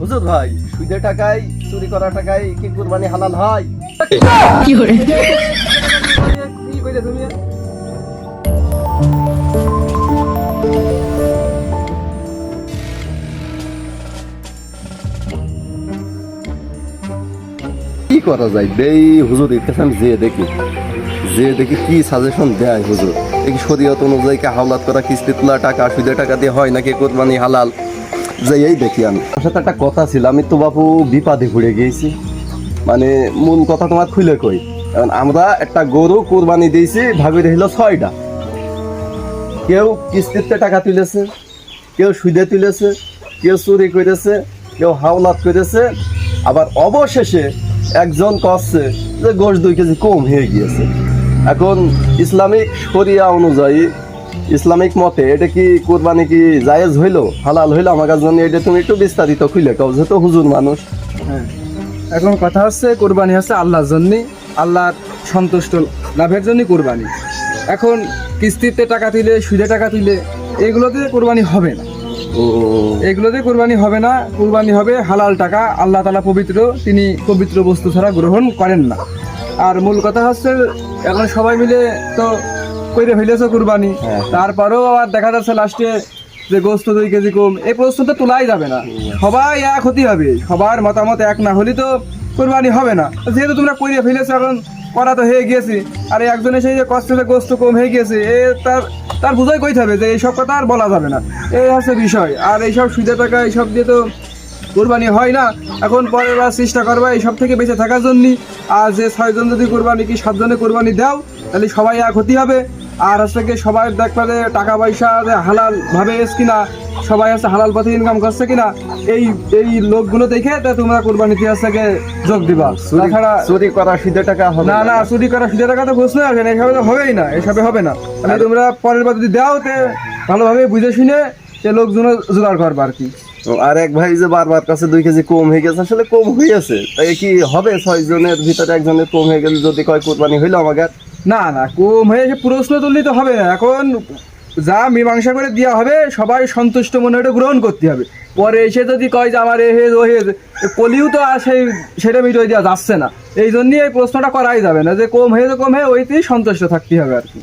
হুজুর ভাই, সুদের টাকায় চুরি করা টাকায় কি কুরবানি হালাল হয়? কি করে কি কইলে তুমি? কি করা যায় দেই হুজুর, এর কাছে আমি যে দেখি কি সাজেশন দেয় হুজুর। এই শরীয়ত অনুযায়ী কি হাওলাত করা কিস্তি তোলা টাকা সুদের টাকা দিয়ে হয় নাকি কুরবানি হালাল, যে এই দেখি আমি। আমার সাথে একটা কথা ছিল, আমি তো বাপু বিপাদে ঘুরে গিয়েছি। মানে মূল কথা তোমার খুলে কই, কারণ আমরা একটা গরু কুরবানি দিয়েছি, ভাবি রইল 6টা। কেউ কিস্তিতে টাকা তুলেছে, কেউ সুদে তুলেছে, কেউ চুরি করেছে, কেউ হাওলাত করেছে, আবার অবশেষে একজন কচ্ছে যে গোশ 2 কেজি কম হয়ে গিয়েছে। এখন ইসলামিক শরিয়া অনুযায়ী, ইসলামিক মতে এটা কি কুরবানি কি জায়েজ হইলো, হালাল হইলো? আমার কাছে জানি এটা তুমি একটু বিস্তারিত খুলে কও, যেহেতু হুজুর মানুষ। হ্যাঁ, এখন কথা হচ্ছে কোরবানি হচ্ছে আল্লাহর জন্য, আল্লাহর সন্তুষ্ট লাভের জন্য কোরবানি। এখন কিস্তিতে টাকা তুলে, সুদে টাকা তুলে এগুলোতে কোরবানি হবে না। এগুলোতে কোরবানি হবে না, কোরবানি হবে হালাল টাকা। আল্লাহ তাআলা পবিত্র, তিনি পবিত্র বস্তু ছাড়া গ্রহণ করেন না। আর মূল কথা হচ্ছে এখন সবাই মিলে তো কইরে ফেলেছে কোরবানি, হ্যাঁ। তারপরেও আবার দেখা যাচ্ছে লাস্টে যে গোস্ত 2 কেজি কম, এই প্রশ্ন তো তোলাই যাবে না। সবাই এক হতে হবে, সবার মতামত এক না হলে তো কোরবানি হবে না। যেহেতু তোমরা কইরে ফেলেছো, এখন করা তো হয়ে গিয়েছে। আর এই একজনের সেই যে কষ্ট যে গোস্ত কম হয়ে গিয়েছে, এ তার বুঝাই কইতে হবে যে এইসব কথা আর বলা যাবে না। এই হচ্ছে বিষয়। আর এইসব সুদে টাকা এইসব দিয়ে তো কোরবানি হয় না। এখন পরের বার চেষ্টা করবা এইসব থেকে বেঁচে থাকার জন্য। আর যে 6 জন যদি কোরবানি কি 7 জনে কোরবানি দাও, তাহলে সবাই এক হতে হবে। আর হচ্ছে কি সবাই দেখবা যে টাকা পয়সা যে হালাল ভাবে এস কিনা, সবাই আছে হালাল পথে ইনকাম করছে কিনা, এই লোকগুলো দেখে তা তোমরা কোরবানিতে হচ্ছে কি যোগ দিবা। তাছাড়া চুরি করা সুদের টাকা হবে না, চুরি করা সুদের টাকা তো প্রশ্ন আসে না, এসবে তো হবেই না, এসবে হবে না। তাহলে তোমরা পরের বার যদি দাও তে ভালোভাবে বুঝে শুনে সে লোকজন জোগাড় করবা আর কি। আর এক ভাই যে বারবার কাছে 2 কেজি কম হয়ে গেছে, আসলে কম হয়েছে, তাই কি হবে 6 জনের ভিতরে একজনের কম হয়ে গেলে যদি কয় কোরবানি হইলো আমাদের? না, কম হয়ে এসে প্রশ্ন তুললেই তো হবে না। এখন যা মীমাংসা করে দেওয়া হবে, সবাই সন্তুষ্ট মনে ওটা গ্রহণ করতে হবে। পরে এসে যদি কয় যে আমার এ হেজ ও হেজ, কলিও তো আর সেটা মিটিয়ে দেওয়া যাচ্ছে না। এই জন্যই এই প্রশ্নটা করাই যাবে না, যে কম হয়ে ওইতেই সন্তুষ্ট থাকতে হবে আর কি।